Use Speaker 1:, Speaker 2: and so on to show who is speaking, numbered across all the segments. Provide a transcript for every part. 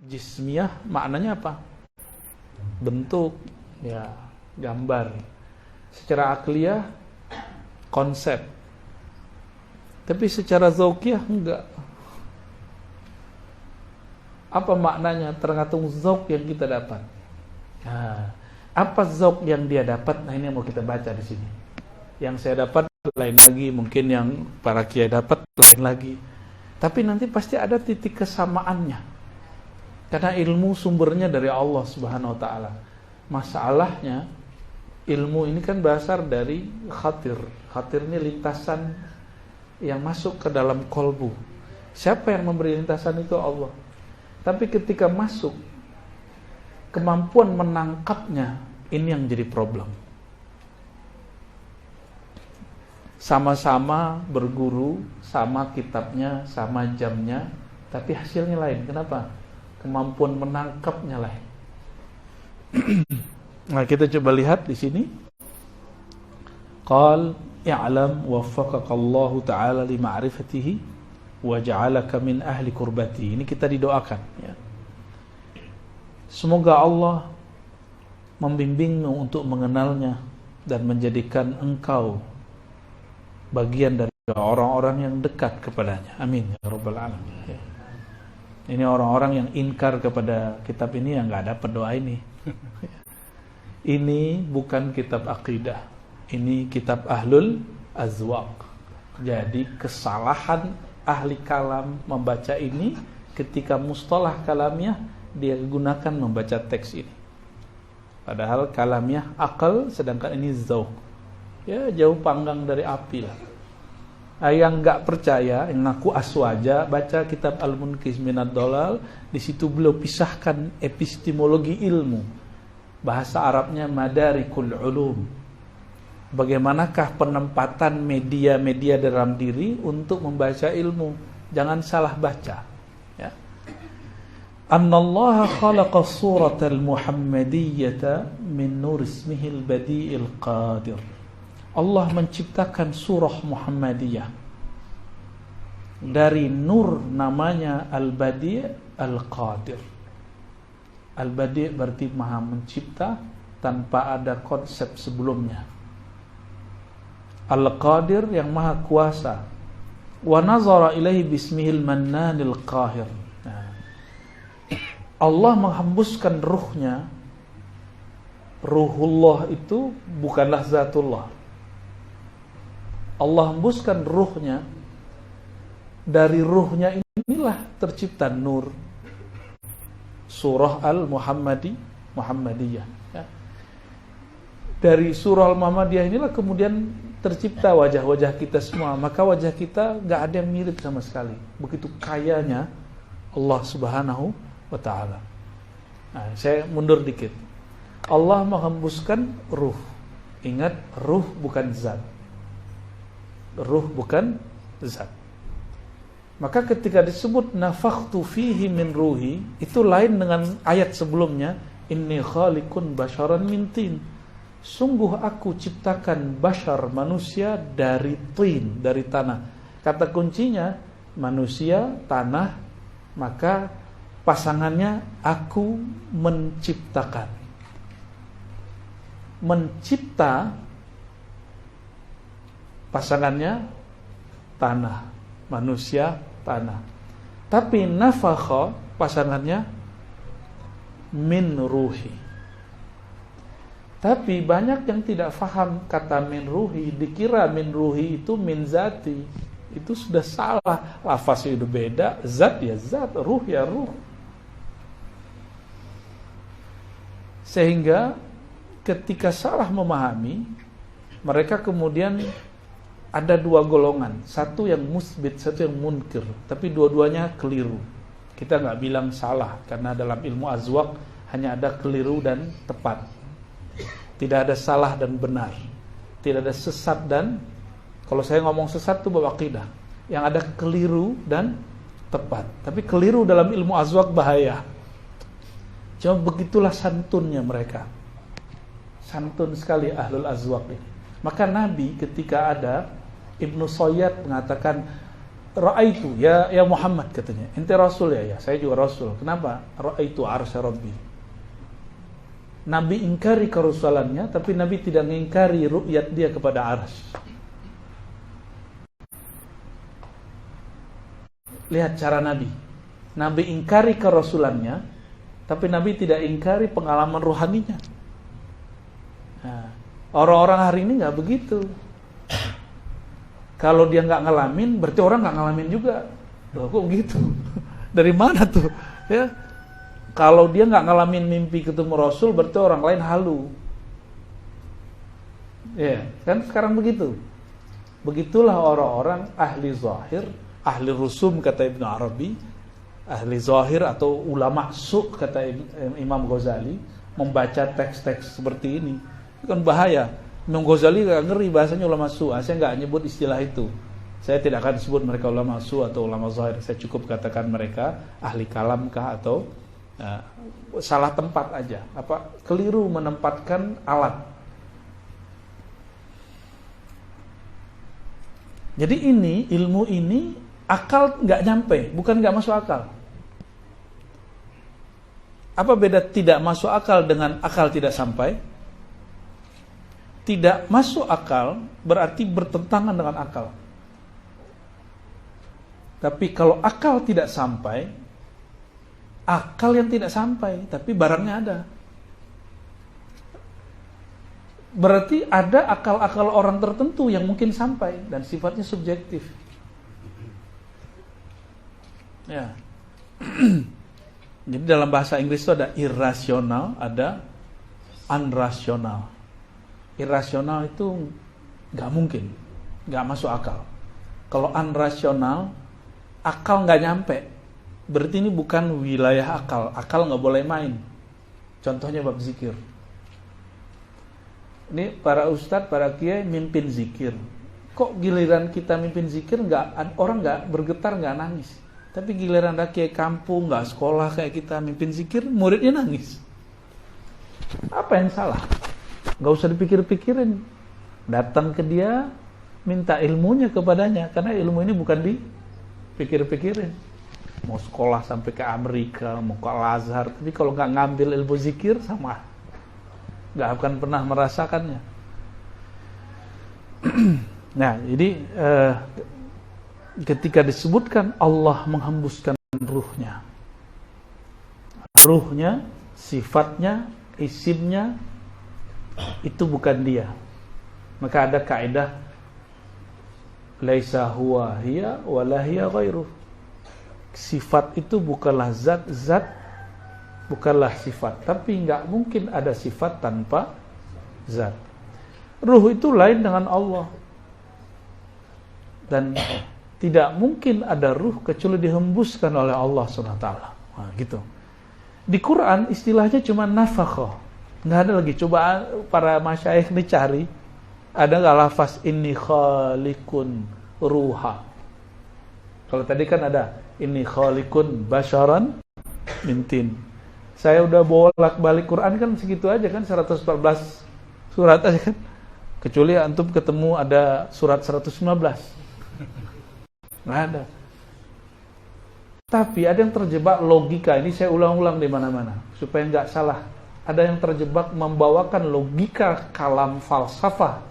Speaker 1: Jismiyah maknanya apa? Bentuk, ya, gambar. Secara akliyah konsep. Tapi secara zauqiyah enggak. Apa maknanya? Tergantung zauq yang kita dapat. Nah, apa zauq yang dia dapat? Nah, ini yang mau kita baca di sini. Yang saya dapat lain lagi, mungkin yang para kiai dapat lain lagi. Tapi nanti pasti ada titik kesamaannya. Karena ilmu sumbernya dari Allah Subhanahu wa taala. Masalahnya ilmu ini kan berasal dari khatir. Khatir ini lintasan yang masuk ke dalam kolbu. Siapa yang memberi lintasan itu? Allah. Tapi ketika masuk, kemampuan menangkapnya, ini yang jadi problem. Sama-sama berguru, sama kitabnya, sama jamnya, tapi hasilnya lain. Kenapa? Kemampuan menangkapnya lain. Nah, kita coba lihat di sini. Qal i'lam waffaqakallahu ta'ala li ma'rifatihi wa ja'alaka min ahli kurbati. Ini kita didoakan, ya. Semoga Allah membimbingmu untuk mengenalnya dan menjadikan engkau bagian dari orang-orang yang dekat kepadanya. Amin ya rabbal alamin. Ya. Ini orang-orang yang inkar kepada kitab ini yang nggak dapat doa ini. Ini bukan kitab akidah. Ini kitab ahlul azwaq. Jadi kesalahan ahli kalam membaca ini ketika mustalah kalamiah dia gunakan membaca teks ini. Padahal kalamiah akal, sedangkan ini zauq. Ya, jauh panggang dari api lah. Nah, yang nggak percaya, yang ngaku aswaja, baca kitab Al-Munqidh Minad Dhalal. Di situ beliau pisahkan epistemologi ilmu. Bahasa Arabnya madarikul ulum. Bagaimanakah penempatan media-media dalam diri untuk membaca ilmu? Jangan salah baca. Ya. Annallaha khalaqa suratal Muhammadiyyata min nur ismihil badi'il qadir. Allah menciptakan surah Muhammadiyah dari nur namanya Al-Badi' Al-Qadir. Al-Badi' berarti maha mencipta tanpa ada konsep sebelumnya. Al-Qadir yang maha kuasa. Wa nazara ilaihi bismihil mannanil qahir. Nah, Allah menghembuskan ruhnya. Ruhullah itu bukanlah zatullah. Allah hembuskan ruhnya. Dari ruhnya inilah tercipta nur. Surah Al-Muhammadiyah. Ya. Dari surah Al-Muhammadiyah inilah kemudian tercipta wajah-wajah kita semua. Maka wajah kita gak ada yang mirip sama sekali. Begitu kayanya Allah Subhanahu wa ta'ala. Nah, saya mundur dikit. Allah menghembuskan ruh. Ingat, ruh bukan zat. Ruh bukan zat. Maka ketika disebut nafakhtu fihi min ruhi, itu lain dengan ayat sebelumnya, inni khaliqun basyaran min tin. Sungguh aku ciptakan bashar, manusia, dari tin, dari tanah. Kata kuncinya manusia, tanah, maka pasangannya aku menciptakan. Mencipta pasangannya tanah, manusia, tanah. Tapi nafakha pasangannya min ruhi. Tapi banyak yang tidak faham kata min ruhi, dikira min ruhi itu min zati. Itu sudah salah. Lafaznya itu beda, zat ya zat, ruh ya ruh. Sehingga ketika salah memahami, mereka kemudian ada dua golongan. Satu yang musbit, satu yang munkir. Tapi dua-duanya keliru. Kita nggak bilang salah, karena dalam ilmu azwaq hanya ada keliru dan tepat. Tidak ada salah dan benar. Tidak ada sesat dan, kalau saya ngomong sesat itu bab akidah. Yang ada keliru dan tepat. Tapi keliru dalam ilmu azwaq bahaya. Cuma begitulah santunnya mereka. Santun sekali ahlul azwaq ini. Maka Nabi ketika ada Ibnu Sayyad mengatakan Ra'aitu ya Muhammad, katanya. Ente Rasul ya? Ya, saya juga Rasul. Kenapa? Ra'aitu arsy Rabbi. Nabi ingkari kerasulannya, tapi Nabi tidak mengingkari ru'yat dia kepada arsy. Lihat cara Nabi. Nabi ingkari kerasulannya, tapi Nabi tidak ingkari pengalaman rohaninya. Nah, orang-orang hari ini nggak begitu. Kalau dia nggak ngalamin, berarti orang nggak ngalamin juga. Loh, kok begitu? Dari mana tuh? Ya, kalau dia nggak ngalamin mimpi ketemu Rasul, berarti orang lain halu. Ya, kan sekarang begitu. Begitulah orang-orang ahli zahir, ahli rusum kata Ibnu Arabi, ahli zahir atau ulama su kata Imam Ghazali, membaca teks-teks seperti ini. Itu kan bahaya. Imam Ghazali gak ngeri bahasanya ulama su. Saya nggak nyebut istilah itu. Saya tidak akan sebut mereka ulama su atau ulama zahir. Saya cukup katakan mereka ahli kalam kah atau salah tempat aja. Keliru menempatkan alat. Jadi ilmu ini akal nggak nyampe, bukan nggak masuk akal. Apa beda tidak masuk akal dengan akal tidak sampai? Tidak masuk akal berarti bertentangan dengan akal. Tapi kalau akal tidak sampai, akal yang tidak sampai, tapi barangnya ada. Berarti ada akal-akal orang tertentu yang mungkin sampai dan sifatnya subjektif. Ya. Jadi dalam bahasa Inggris itu ada irasional, ada unrasional. Irasional itu nggak mungkin, nggak masuk akal. Kalau unrasional, akal nggak nyampe. Berarti ini bukan wilayah akal. Akal nggak boleh main. Contohnya bab zikir. Ini para ustadz, para kiai mimpin zikir. Kok giliran kita mimpin zikir orang nggak bergetar, nggak nangis. Tapi giliran ada kiai kampung, nggak sekolah kayak kita mimpin zikir, muridnya nangis. Apa yang salah? Nggak usah dipikir-pikirin. Datang ke dia, minta ilmunya kepadanya, karena ilmu ini bukan dipikir-pikirin. Mau sekolah sampai ke Amerika, mau ke Al-Azhar, tapi kalau nggak ngambil ilmu zikir, sama, nggak akan pernah merasakannya. Nah, jadi ketika disebutkan Allah menghembuskan ruhnya, sifatnya, isimnya, itu bukan dia. Maka ada kaidah laisa huwa hiya wala hiya ghairuh. Sifat itu bukanlah zat bukanlah sifat, tapi enggak mungkin ada sifat tanpa zat. Ruh itu lain dengan Allah. Dan tidak mungkin ada ruh kecuali dihembuskan oleh Allah SWT. Nah, gitu. Di Quran istilahnya cuma nafakhah. Nggak ada lagi. Coba para masyayikh dicari, ada nggak lafaz inni khaliqun ruha. Kalau tadi kan ada inni khaliqun basharan min tin. Saya udah bolak-balik Quran kan segitu aja kan, 114 surat aja kan. Kecuali antum ketemu ada surat 115. Nggak ada. Tapi ada yang terjebak logika. Ini saya ulang-ulang di mana-mana supaya nggak salah. Ada yang terjebak membawakan logika kalam falsafah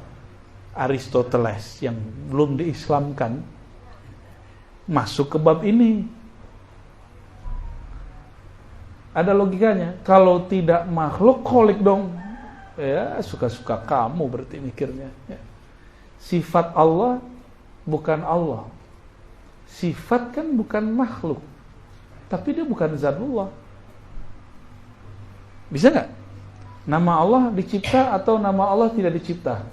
Speaker 1: Aristoteles yang belum diislamkan masuk ke bab ini. Ada logikanya. Kalau tidak makhluk kholik dong. Ya, suka-suka kamu berarti mikirnya. Ya. Sifat Allah bukan Allah. Sifat kan bukan makhluk. Tapi dia bukan zatullah. Bisa nggak? Nama Allah dicipta atau nama Allah tidak dicipta?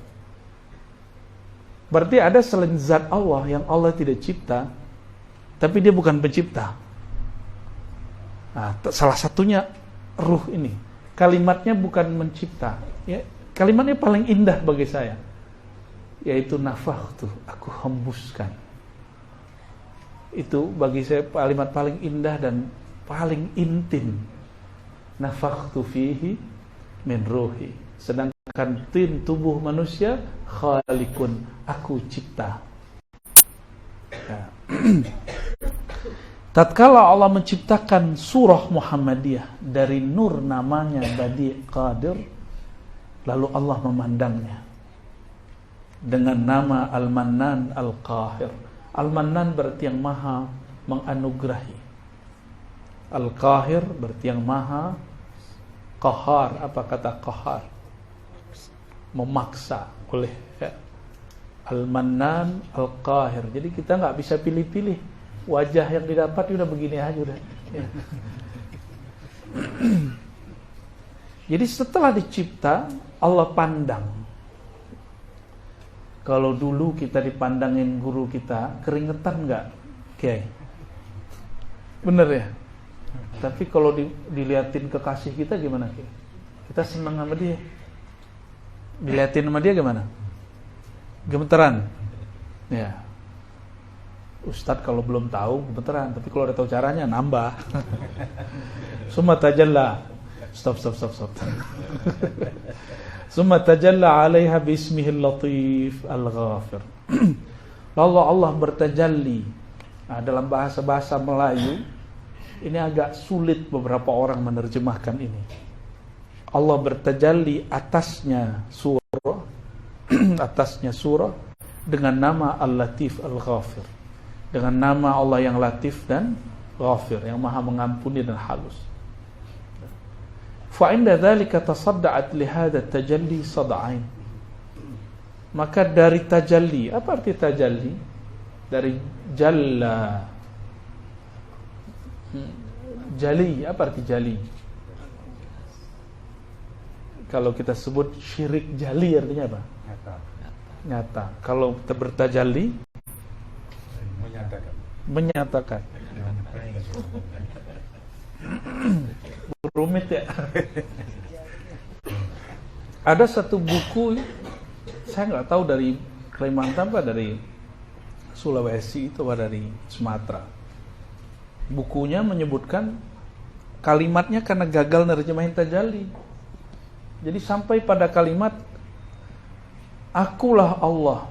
Speaker 1: Berarti ada selain zat Allah yang Allah tidak cipta, tapi dia bukan pencipta. Nah, salah satunya ruh ini. Kalimatnya bukan mencipta. Ya, kalimatnya paling indah bagi saya, yaitu nafakhtu, aku hembuskan. Itu bagi saya kalimat paling indah dan paling intim. Nafakhtu fihi min ruhi. Sedangkan tin tubuh manusia khaliqun, aku cipta. Ya. Tatkala Allah menciptakan surah Muhammadiyah dari nur namanya Badi' Qadir, lalu Allah memandangnya dengan nama Al-Mannan Al-Qahir. Al-Mannan berarti yang maha menganugerahi. Al-Qahir berarti yang maha qahar. Apa kata qahar? Memaksa oleh Al-Mannan Al-Qahir. Jadi kita nggak bisa pilih-pilih. Wajah yang didapat udah begini aja udah. Ya. Jadi setelah dicipta, Allah pandang. Kalau dulu kita dipandangin guru kita, keringetan nggak? Oke. Bener ya? Tapi kalau diliatin kekasih kita gimana? Kita senang sama dia. Diliatin sama dia gimana? Gemeteran. Ya. Ustadz kalau belum tahu gemeteran, tapi kalau udah tahu caranya nambah. Summa tajalla. Stop. Summa tajalla 'alaiha bismihil latif al-ghafir. Lalu Allah bertajalli. Nah, dalam bahasa Melayu ini agak sulit beberapa orang menerjemahkan ini. Allah bertajalli atasnya surah dengan nama Al-Latif Al-Ghafir. Dengan nama Allah yang Latif dan Ghafir, yang Maha mengampuni dan halus. Fa inda dzalika tasadda'at li hadha tajalli sad'ain. Maka dari tajalli, apa arti tajalli? Dari jalla. Jali, apa arti jali? Kalau kita sebut syirik jali artinya apa? Nyata. Kalau kita bertajalli menyatakan. Rumit ya. Ada satu buku, saya nggak tahu dari Kalimantan apa dari Sulawesi itu apa dari Sumatera. Bukunya menyebutkan kalimatnya karena gagal nerjemahin tajalli. Jadi sampai pada kalimat akulah Allah,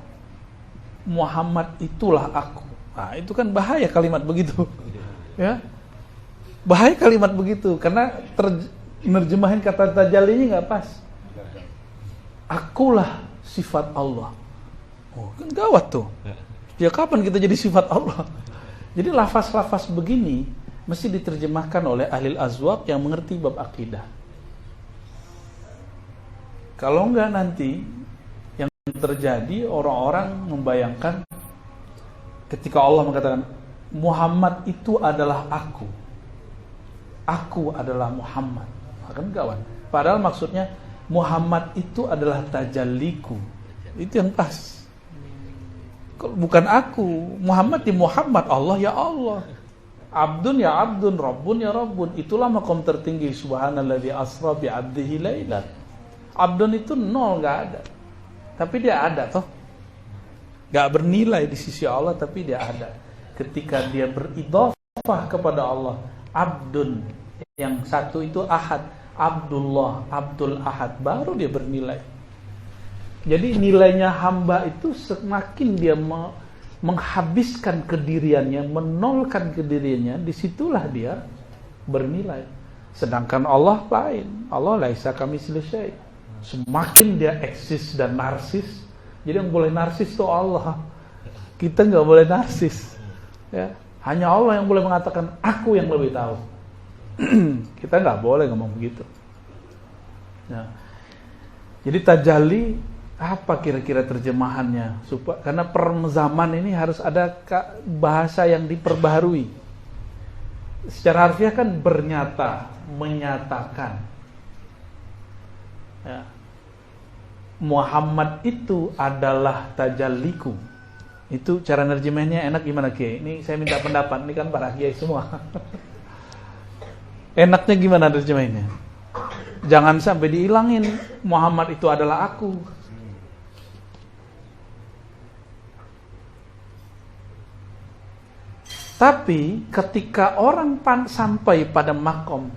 Speaker 1: Muhammad itulah aku. Nah, itu kan bahaya kalimat begitu. Ya. Bahaya kalimat begitu karena nerjemahin kata tajallinya enggak pas. Akulah sifat Allah. Oh, kan gawat tuh. Ya kapan kita jadi sifat Allah? Jadi lafaz-lafaz begini mesti diterjemahkan oleh ahli azwaq yang mengerti bab akidah. Kalau enggak nanti yang terjadi orang-orang membayangkan ketika Allah mengatakan Muhammad itu adalah aku adalah Muhammad, akan gawat. Padahal maksudnya Muhammad itu adalah tajalliku, itu yang pas. Bukan aku, Muhammad ya Muhammad, Allah ya Allah, Abdun ya Abdun, Rabbun ya Rabbun. Itulah makom tertinggi. Subhanalladzi asra bi 'abdihi lailan. Abdun itu nol, nggak ada, tapi dia ada toh. Gak bernilai di sisi Allah, tapi dia ada. Ketika dia beridhafah kepada Allah, Abdun, yang satu itu Ahad, Abdullah, Abdul Ahad, baru dia bernilai. Jadi nilainya hamba itu semakin dia menghabiskan kediriannya, menolkan kediriannya, disitulah dia bernilai. Sedangkan Allah lain, Allah laisa kamitslihi syai'. Semakin dia eksis dan narsis, jadi yang boleh narsis itu Allah. Kita nggak boleh narsis. Ya, hanya Allah yang boleh mengatakan aku yang lebih tahu. Kita nggak boleh ngomong begitu. Ya. Jadi tajalli apa kira-kira terjemahannya? Karena per zaman ini harus ada bahasa yang diperbaharui. Secara harfiah kan bernyata, menyatakan. Ya. Muhammad itu adalah tajalliku. Itu cara nerjemahnya enak gimana Kiai? Ini saya minta pendapat, ini kan para Kiai semua. Enaknya gimana nerjemahnya? Jangan sampai dihilangin Muhammad itu adalah aku. Tapi ketika orang sampai pada makom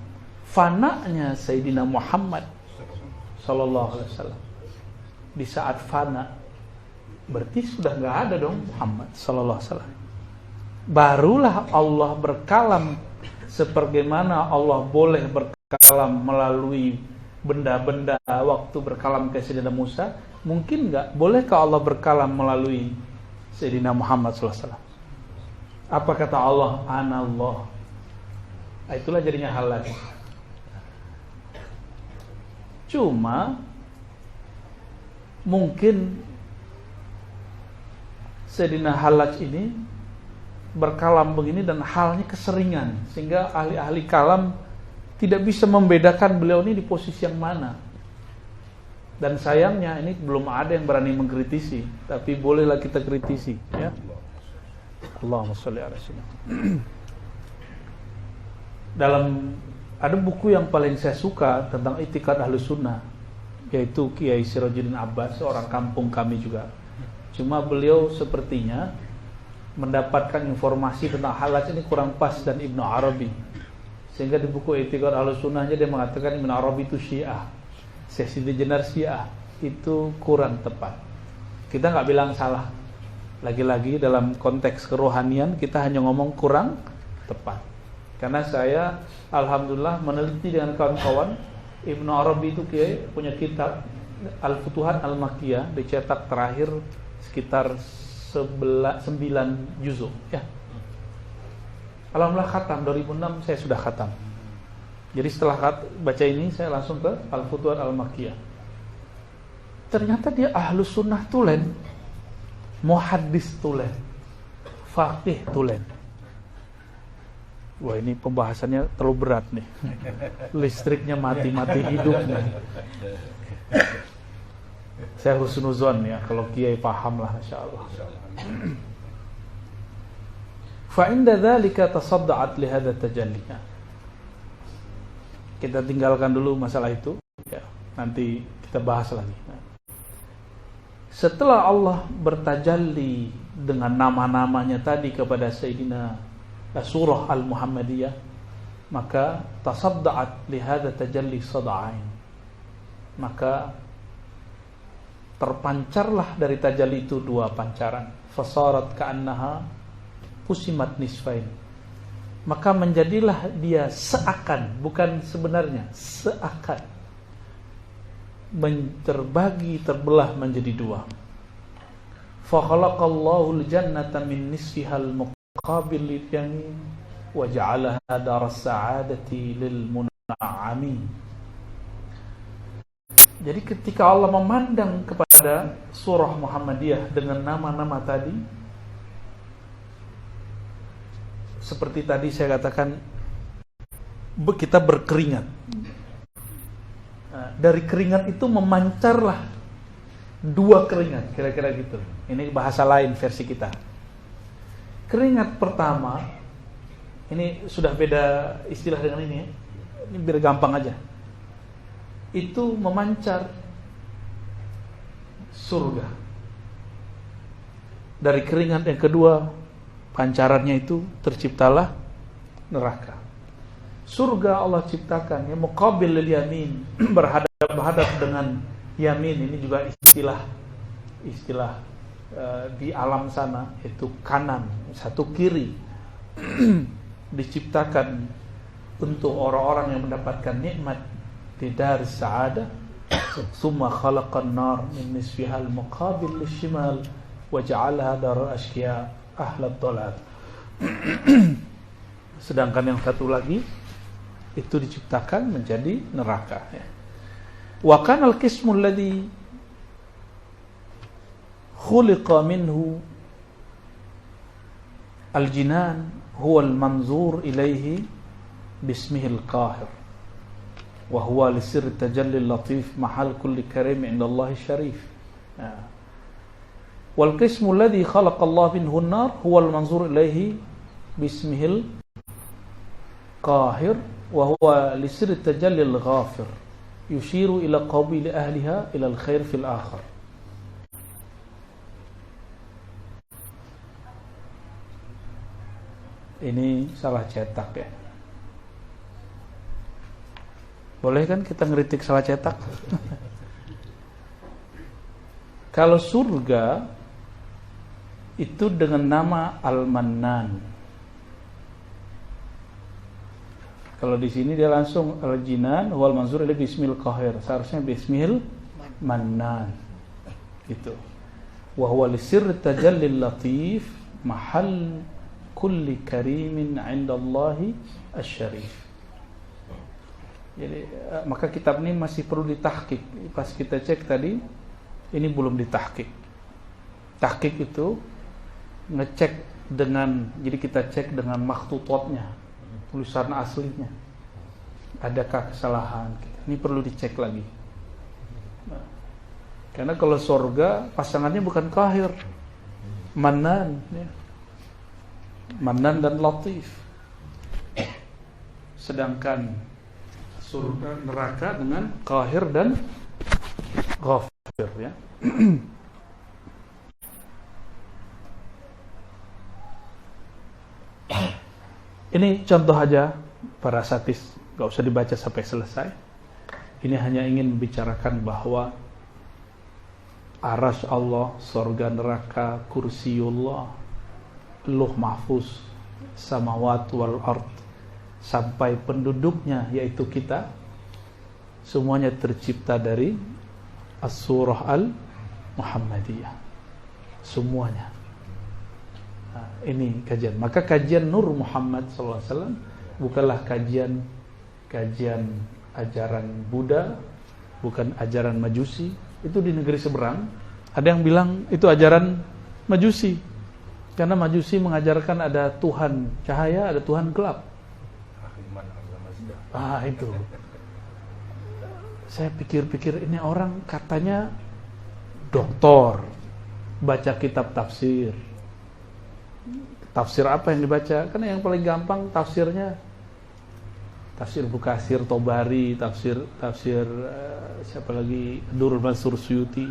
Speaker 1: fananya Sayyidina Muhammad sallallahu alaihi wasallam, di saat fana berarti sudah nggak ada dong Muhammad sallallahu alaihi wasallam. barulah Allah berkalam sebagaimana Allah boleh berkalam melalui benda-benda waktu berkalam ke Sayyidina Musa. Mungkin nggak? Bolehkah Allah berkalam melalui Sayyidina Muhammad SAW? Apa kata Allah? Anallah. Itulah jadinya halal. Cuma mungkin Sayyidina Halaj ini berkalam begini dan halnya keseringan, sehingga ahli-ahli kalam tidak bisa membedakan beliau ini di posisi yang mana. Dan sayangnya ini belum ada yang berani mengkritisi, tapi bolehlah kita kritisi, ya. Allahumma sholli ala sayyidina. Dalam ada buku yang paling saya suka tentang itikad Ahlus Sunnah, yaitu Kiai Sirajuddin Abbas, seorang kampung kami juga. Cuma beliau sepertinya mendapatkan informasi tentang Halaj ini kurang pas dan Ibnu Arabi, sehingga di buku itikad Ahlus Sunnahnya dia mengatakan Ibnu Arabi itu Syiah, Syekh Siti Jenar Syiah. Itu kurang tepat. Kita nggak bilang salah. Lagi-lagi dalam konteks kerohanian kita hanya ngomong kurang tepat. Karena saya alhamdulillah meneliti dengan kawan-kawan, Ibnu Arabi itu punya kitab Al-Futuhat Al-Makkiyah, dicetak terakhir sekitar 9 juzuk, ya. Alhamdulillah khatam 2006 saya sudah khatam. Jadi setelah baca ini saya langsung ke Al-Futuhat Al-Makkiyah. Ternyata dia Ahlus Sunnah tulen, muhaddis tulen, faqih tulen. Wah, ini pembahasannya terlalu berat nih. Listriknya mati hidup nih. Saya husnuzon ya, kalau kiai paham lah insyaallah. Fa inda dzalika tasadda'at li hadza tajalli. Kita tinggalkan dulu masalah itu, ya. Nanti kita bahas lagi. Setelah Allah bertajalli dengan nama-namanya tadi kepada Sayyidina surah Al-Muhammadiyah, maka tasadda'at li hadza tajalli sada'ain. Maka terpancarlah dari tajalli itu dua pancaran. Fasarat ka'annaha fusimat nisfain. Maka menjadilah dia seakan, bukan sebenarnya, seakan terbagi, terbelah menjadi dua. Fa khalaqallahu al-jannata min nisfihal muqabil yamin wa ja'alaha daras sa'adati lil mun'amin. Jadi ketika Allah memandang kepada surah Muhammadiyah dengan nama-nama tadi, seperti tadi saya katakan, kita berkeringat. Dari keringat itu memancarlah dua keringat, kira-kira gitu. Ini bahasa lain versi kita. Keringat pertama, ini sudah beda istilah dengan ini ya. Ini biar gampang aja. Itu memancar surga. Dari keringat yang kedua, pancarannya itu terciptalah neraka. Surga Allah ciptakan ya muqabil lil yamin, berhadap dengan yamin. Ini juga istilah di alam sana, itu kanan, satu kiri. Diciptakan untuk orang-orang yang mendapatkan nikmat di dar sa'adah. Tsumma khalaqan nar min nisfihal muqabil lishimal wa ja'alaha dar ashqiya ahlad dhalal. Sedangkan yang satu lagi itu diciptakan menjadi neraka ya. Wa kana al-qismu alladhi khuliqa minhu al-jinan huwa al-manzur ilayhi bismihi al-qahir wa huwa li sirri tajalli al-latif mahal kulli karim 'inda Allah syarif. Wal qismu alladhi khalaqa Allah minhu an-nar huwa al-manzur ilayhi bismihi al-qahir wa huwa li sirri tajalli al-ghafir yushiru ila qabili ahliha ila al-khair fil akhir. Ini salah cetak ya. Boleh kan kita ngeritik salah cetak? Kalau surga itu dengan nama Al-Mannan. Kalau di sini dia langsung al-jinan wal manzur ila bismil qahir. Seharusnya bismil mannan. Gitu. Wa huwa li sirri tajallil latif mahal kulli karimin 'inda Allahi asy-syarif. Jadi maka kitab ini masih perlu ditahqiq. Pas kita cek tadi ini belum ditahqiq. Tahqiq itu ngecek dengan, jadi kita cek dengan makhtutotnya, tulisan aslinya, adakah kesalahan. Ini perlu dicek lagi. Nah, karena kalau surga pasangannya bukan Qahir, Mannan, ya. Mannan dan Latif. Sedangkan surga neraka dengan Qahir dan Ghafir, ya. Ini contoh aja para satis, gak usah dibaca sampai selesai. Ini hanya ingin membicarakan bahwa arasy Allah, surga neraka, kursiullah, luh mahfuz, samawat wal ard, sampai penduduknya yaitu kita, semuanya tercipta dari as-surah al-Muhammadiyah. Semuanya. Nah, ini kajian. Maka kajian Nur Muhammad SAW bukanlah kajian ajaran Buddha, bukan ajaran Majusi. Itu di negeri seberang ada yang bilang itu ajaran Majusi, karena Majusi mengajarkan ada Tuhan cahaya, ada Tuhan gelap. Itu. Saya pikir-pikir, ini orang katanya doktor, baca kitab tafsir. Tafsir apa yang dibaca? Karena yang paling gampang tafsirnya tafsir Bukasir Tobari, tafsir siapa lagi, Durrul Mansur Suyuti.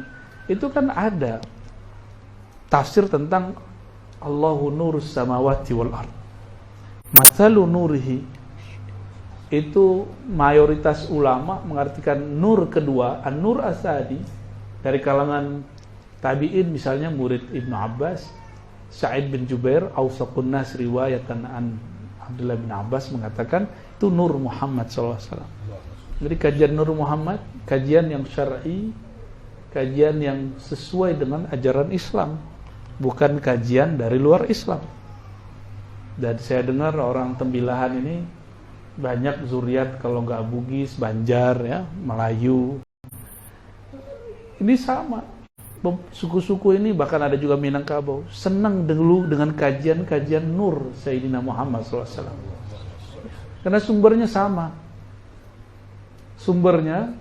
Speaker 1: Itu kan ada tafsir tentang Allahu nurus samawati wal ard. Mathalu nurihi, itu mayoritas ulama mengartikan nur kedua, an-nur asadi, dari kalangan tabi'in, misalnya murid Ibnu Abbas, Sa'id bin Jubair, awsaqun nas riwayatan an Abdullah bin Abbas, mengatakan itu Nur Muhammad SAW. Jadi kajian Nur Muhammad, kajian yang syar'i, kajian yang sesuai dengan ajaran Islam, bukan kajian dari luar Islam. Dan saya dengar orang Tembilahan ini banyak zuriat, kalau nggak Bugis, Banjar, ya, Melayu. Ini sama. Suku-suku ini, bahkan ada juga Minangkabau, senang dulu dengan kajian-kajian Nur Sayyidina Muhammad SAW. Karena sumbernya sama. Sumbernya,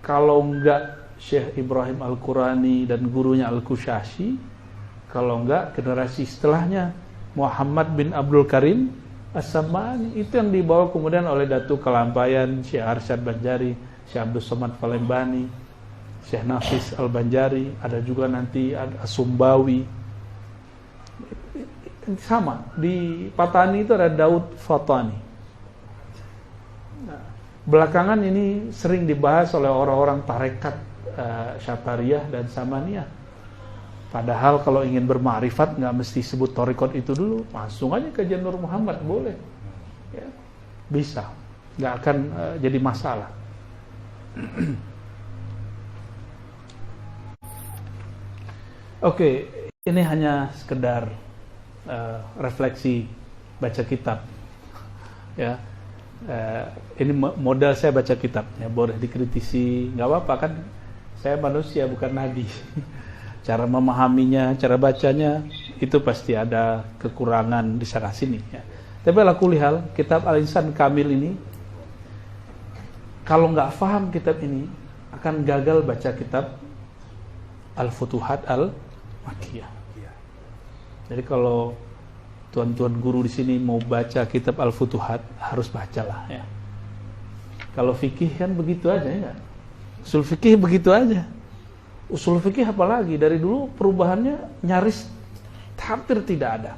Speaker 1: kalau enggak Syekh Ibrahim Al-Qurani dan gurunya Al-Kushashi, kalau enggak generasi setelahnya Muhammad bin Abdul Karim As-Sam'ani, itu yang dibawa kemudian oleh Datu Kalampayan, Syekh Arsyad Banjari, Syekh Abdul Somad Palembani, Syekh Nafis Al-Banjari, ada juga nanti ada Sumbawi. Sama, di Patani itu ada Daud Fatani. Nah, belakangan ini sering dibahas oleh orang-orang tarekat Syatariyah dan Samaniyah. Padahal kalau ingin bermakrifat nggak mesti sebut tarekat itu dulu, langsung aja kajian Nur Muhammad, boleh. Ya, bisa, nggak akan jadi masalah. Oke, ini hanya sekedar refleksi baca kitab. Ya, ini modal saya baca kitab. Ya, boleh dikritisi, nggak apa-apa kan? Saya manusia, bukan nabi. Cara memahaminya, cara bacanya itu pasti ada kekurangan di sana sini. Ya. Tapi ala kulli hal, kitab Al-Insan Kamil ini, kalau nggak paham kitab ini, akan gagal baca kitab Al-Futuhat Al-Makkiyah. Jadi kalau tuan-tuan guru di sini mau baca kitab Al-Futuhat, harus bacalah ya. Kalau fikih kan begitu aja ya. Usul fikih begitu aja. Usul fikih apalagi, dari dulu perubahannya nyaris hampir tidak ada.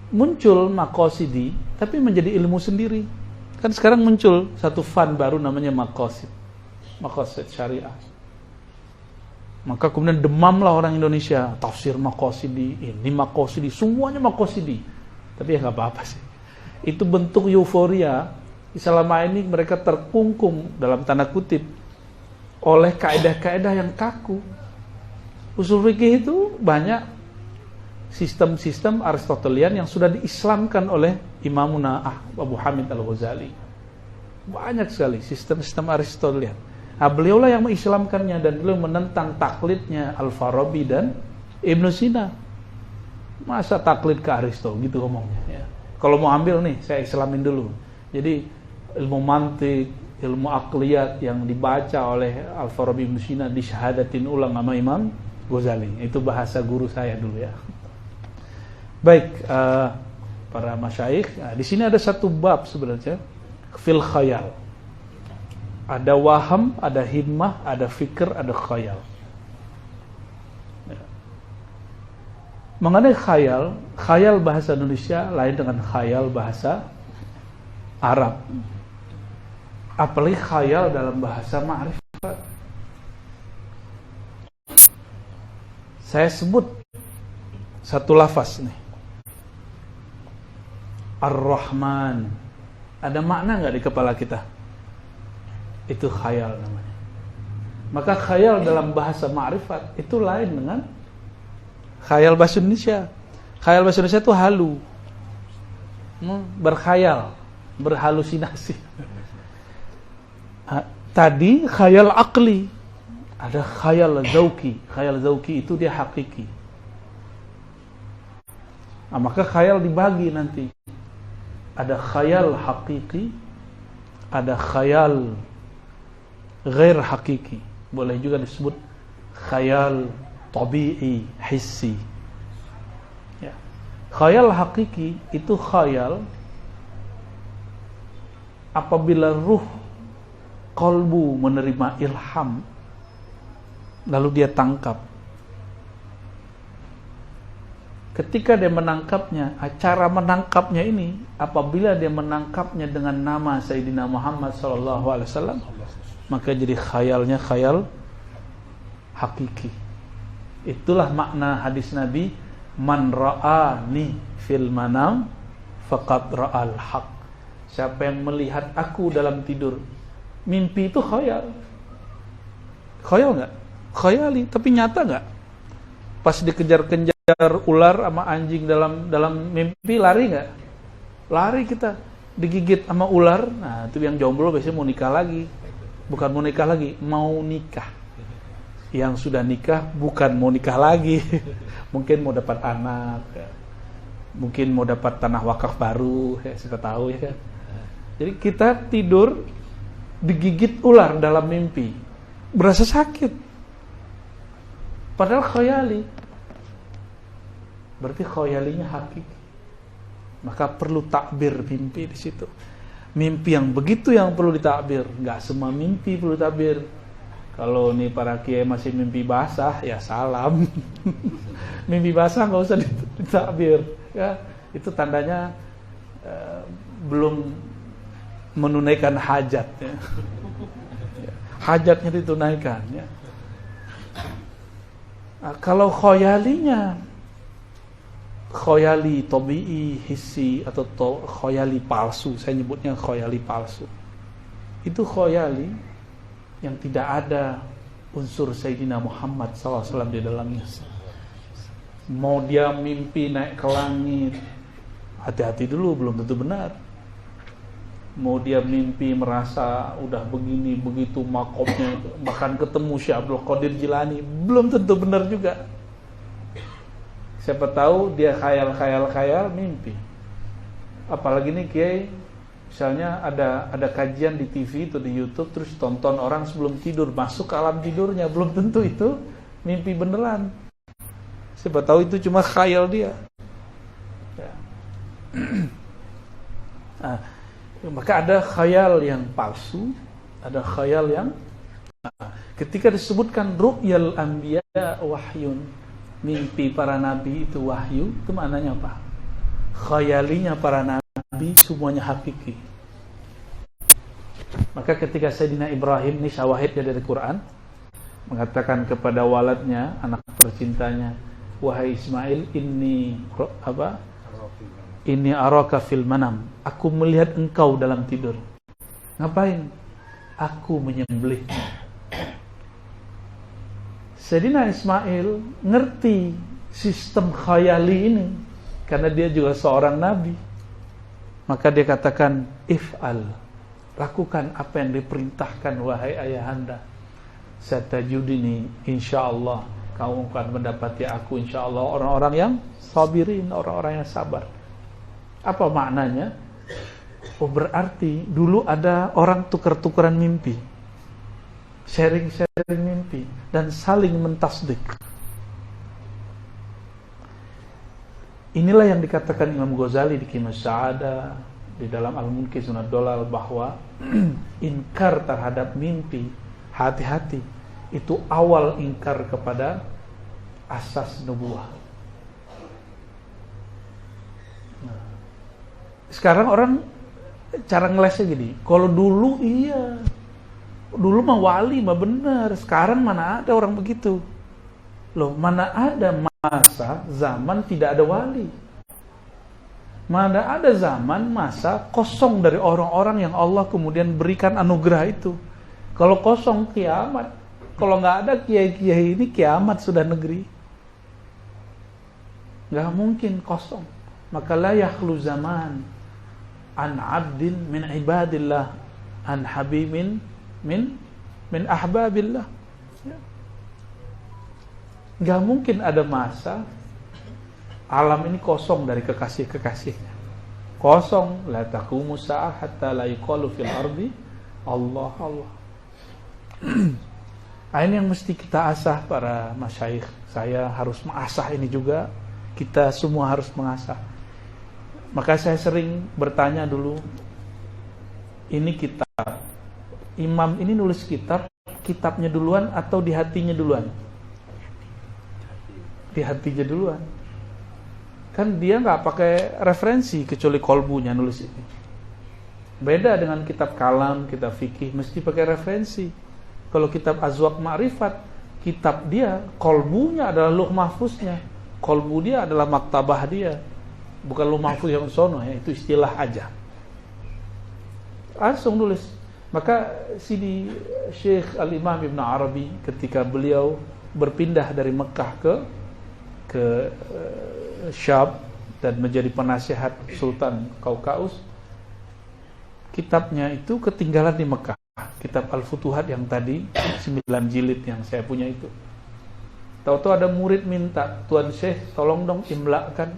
Speaker 1: Muncul maqasidi, tapi menjadi ilmu sendiri. Kan sekarang muncul satu fan baru namanya maqasid. Maqasid syariah. Maka kemudian demamlah orang Indonesia, tafsir maqasidi, ini maqasidi, semuanya maqasidi. Tapi ya nggak apa-apa sih. itu bentuk euforia. Selama ini mereka terkungkung dalam tanda kutip oleh kaidah-kaidah yang kaku. Usul fikih itu banyak sistem-sistem Aristotelian yang sudah diislamkan oleh Imamuna Abu Hamid Al-Ghazali. Banyak sekali sistem-sistem Aristotelian. Nah, beliaulah yang mengislamkannya dan beliau menentang taklidnya Al-Farabi dan Ibn Sina. Masa taklid ke Aristo gitu ngomongnya ya. Kalau mau ambil nih, saya islamin dulu. Jadi ilmu mantik, ilmu akliyat yang dibaca oleh Al-Farabi Ibn Sina disyahadatin ulang sama Imam Ghazali. Itu bahasa guru saya dulu ya. Baik, para masyayikh, di sini ada satu bab sebenarnya fil khayal. Ada waham, ada himmah, ada fikr, ada khayal. Mengenai khayal, khayal bahasa Indonesia lain dengan khayal bahasa Arab. Apalagi khayal dalam bahasa ma'rifat. Saya sebut satu lafaz nih. Ar-Rahman. Ada makna nggak di kepala kita? Itu khayal namanya. Maka khayal dalam bahasa ma'rifat itu lain dengan khayal bahasa Indonesia. Khayal bahasa Indonesia itu halu, berkhayal, berhalusinasi. Tadi khayal akli, ada khayal zauki. Khayal zauki itu dia hakiki. Nah, maka khayal dibagi nanti. Ada khayal hakiki, ada khayal ghair hakiki. Boleh juga disebut khayal tabi'i, hissi. Ya. Khayal hakiki itu khayal apabila ruh qalbu menerima ilham lalu dia tangkap. Ketika dia menangkapnya, cara menangkapnya ini apabila dia menangkapnya dengan nama Sayyidina Muhammad SAW, maka jadi khayalnya khayal hakiki. Itulah makna hadis Nabi, man ra'ani fil manam faqad ra'al haq. Siapa yang melihat aku dalam tidur. Mimpi itu khayal. Khayal enggak? Khayali, tapi nyata enggak? Pas dikejar-kejar ular sama anjing dalam mimpi, lari enggak? Lari kita. Digigit sama ular. Nah, itu yang jomblo biasanya mau nikah lagi. Bukan mau nikah lagi, mau nikah. Yang sudah nikah bukan mau nikah lagi. Mungkin mau dapat anak, mungkin mau dapat tanah wakaf baru, ya, siapa tahu ya kan. Jadi kita tidur digigit ular dalam mimpi, berasa sakit, padahal khayali. Berarti khayalinya hakiki. Maka perlu takbir mimpi di situ. Mimpi yang begitu yang perlu ditakbir. Nggak semua mimpi perlu takbir. Kalau nih para kiai masih mimpi basah, ya salam. Mimpi basah nggak usah ditakbir. Ya, itu tandanya belum menunaikan hajat. Ya. Hajatnya ditunaikan. Ya. Nah, kalau khoyalinya, khoyali tabi'i, hissi atau khoyali palsu, saya nyebutnya khoyali palsu. Itu khoyali yang tidak ada unsur Sayyidina Muhammad SAW di dalamnya. Mau dia mimpi naik ke langit, hati-hati dulu, belum tentu benar. Mau dia mimpi merasa udah begini, begitu makomnya, bahkan ketemu Syekh Abdul Qadir Jilani, belum tentu benar juga. Siapa tahu dia khayal mimpi. Apalagi nih kiai, misalnya ada kajian di TV itu di YouTube, terus tonton orang sebelum tidur, masuk ke alam tidurnya, belum tentu itu mimpi beneran. Siapa tahu itu cuma khayal dia. Ya. Nah, maka ada khayal yang palsu, ada khayal yang ketika disebutkan ru'yal anbiya wahyun, mimpi para nabi itu wahyu, itu maknanya apa? Khayalinya para nabi semuanya hakiki. Maka ketika Sayyidina Ibrahim, ini syawahidnya dari Quran, mengatakan kepada waladnya, anak tercintanya, wahai Ismail, inni Inni araka fil manam. Aku melihat engkau dalam tidur. Ngapain? Aku menyembelih. Sayyidina Ismail ngerti sistem khayali ini karena dia juga seorang nabi. Maka dia katakan, if'al, lakukan apa yang diperintahkan wahai ayahanda. Satajudini insyaallah, kamu akan mendapati aku insyaallah orang-orang yang sabirin, orang-orang yang sabar. Apa maknanya? Oh, berarti dulu ada orang tukar-tukaran mimpi, sharing-sharing mimpi, dan saling mentasdik. Inilah yang dikatakan Imam Ghazali di Qiyamus Sa'adah, di dalam Al-Munqidh Sunad Dolal, bahwa inkar terhadap mimpi, hati-hati, itu awal ingkar kepada asas nubuwah. Nah, sekarang orang cara ngelesnya gini, kalau dulu iya, dulu mah wali mah benar, sekarang mana ada orang begitu. Loh, mana ada masa zaman tidak ada wali, mana ada zaman masa kosong dari orang-orang yang Allah kemudian berikan anugerah itu. Kalau kosong kiamat, kalau nggak ada kiai-kiai ini kiamat sudah negeri, nggak mungkin kosong. Maka la yakhlu zaman an abdin min ibadillah an habibin min ahbabillah. Gak mungkin ada masa alam ini kosong dari kekasih-kekasihnya. Kosong, la taqumu sa'ah hatta la yuqalu fil ardi Allah Allah. Ini yang mesti kita asah para masyayikh. Saya harus mengasah ini juga. Kita semua harus mengasah. Maka saya sering bertanya dulu, ini kitab, imam ini nulis kitab, kitabnya duluan atau di hatinya duluan? Di hatinya duluan. Kan dia nggak pakai referensi kecuali kolbunya nulis ini. Beda dengan kitab kalam, kitab fikih, mesti pakai referensi. Kalau kitab Azwaq Ma'rifat, kitab dia, kolbunya adalah Lauh Mahfuznya, kolbu dia adalah maktabah dia, bukan Lauh Mahfuz yang sono ya, itu istilah aja. Langsung nulis. Maka Sidi Syekh Al-Imam Ibn Arabi ketika beliau berpindah dari Mekah ke Syam dan menjadi penasihat Sultan Kaukaus, kitabnya itu ketinggalan di Mekah. Kitab Al-Futuhat yang tadi 9 jilid yang saya punya itu. Tahu-tahu ada murid minta, Tuan Syekh tolong dong imlakan.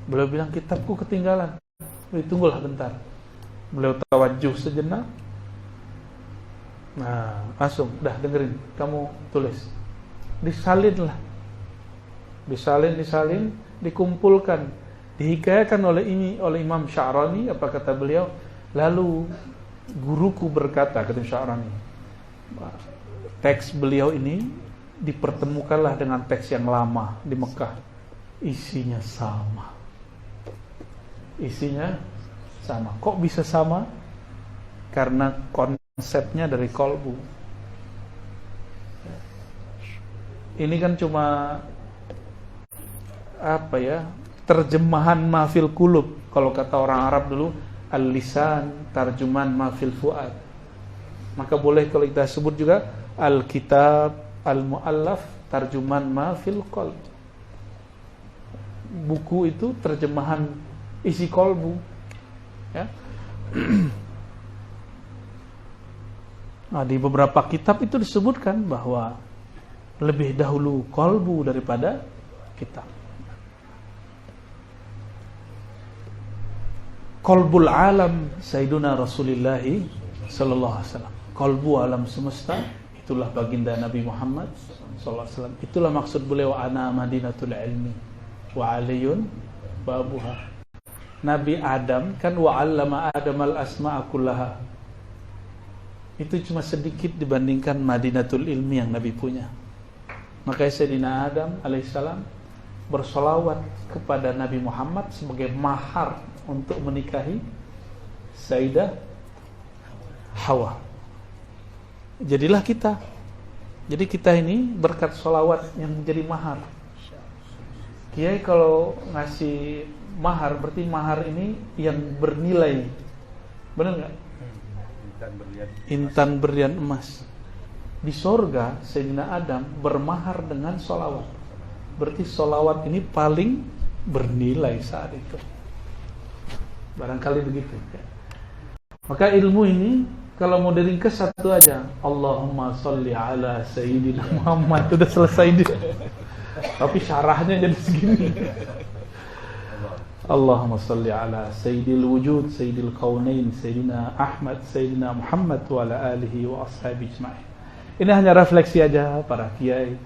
Speaker 1: Beliau bilang kitabku ketinggalan. Tunggulah bentar. Beliau tawajuh sejenak. Nah, langsung dah dengerin, kamu tulis. Disalinlah. Disalin, dikumpulkan, dihikayakan oleh Imam Sya'rani. Apa kata beliau? Lalu guruku berkata, kata Sya'rani, teks beliau ini dipertemukanlah dengan teks yang lama di Mekah. Isinya sama. Kok bisa sama? Karena konsepnya dari kolbu. Ini kan cuma terjemahan mafil kulub. Kalau kata orang Arab dulu, al-lisan tarjuman mafil fuad. Maka boleh kalau kita sebut juga al-kitab al-mu'allaf tarjuman mafil qalb. Buku itu terjemahan isi kolbu, ya. Nah, di beberapa kitab itu disebutkan bahwa lebih dahulu kolbu daripada kitab. Qalbul alam Sayyiduna Rasulullah sallallahu alaihi wasallam. Qalbu alam semesta itulah baginda Nabi Muhammad sallallahu alaihi wasallam. Itulah maksud beliau, ana madinatul ilmi wa aliyun babuha. Nabi Adam kan wa 'allama Adam al-asma'a kullaha. Itu cuma sedikit dibandingkan madinatul ilmi yang Nabi punya. Maka Sayyidina Adam alaihissalam bersolawat kepada Nabi Muhammad sebagai mahar untuk menikahi Sayyidah Hawa. Jadilah kita. Jadi kita ini berkat solawat yang menjadi mahar. Kiai kalau ngasih mahar, berarti mahar ini yang bernilai. Benar nggak? Intan berlian emas. Di sorga Sayyidina Adam bermahar dengan sholawat. Berarti sholawat ini paling bernilai saat itu. Barangkali begitu. Maka ilmu ini kalau mau diringkas satu aja, Allahumma sholli ala Sayyidina Muhammad, sudah selesai dia. Tapi syarahnya jadi segini. Allahumma sholli ala Sayyidil wujud, Sayyidil kaunain, Sayyidina Ahmad, Sayyidina Muhammad wa ala alihi wa ashabihi ajma'in. Ini hanya refleksi aja para kiai.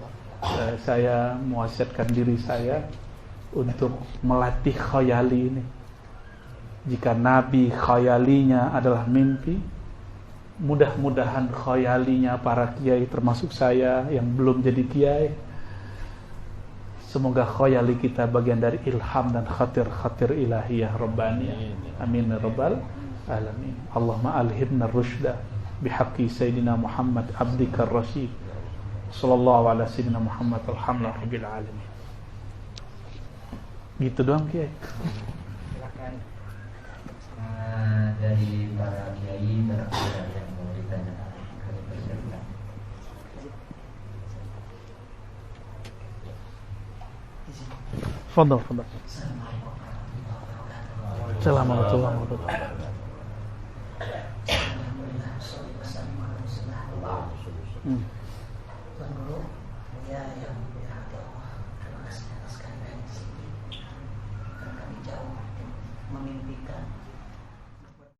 Speaker 1: Saya mewasiatkan diri saya untuk melatih khayali ini. Jika Nabi khayalinya adalah mimpi, mudah-mudahan khayalinya para kiai termasuk saya yang belum jadi kiai, semoga khayali kita bagian dari ilham dan khatir-khatir ilahiyah rabbaniyah. Amin ya rabbal alamin. Allahumma alhimna rusyda bihaqqi Sayyidina Muhammad abdika ar-rasyid. Sallallahu ala Sayyidina Muhammad alhamdulillah rabbil alamin. Gitu doang kiai.
Speaker 2: Silakan. Dari para kiai barangkali yang mau ditanyakan.
Speaker 1: Fadal. Assalamualaikum warahmatullahi wabarakatuh.
Speaker 3: Tuan Guru, ya yang dirahmati Allah, terima kasih atas kehadiran di sini. Dan kami jauh memimpikan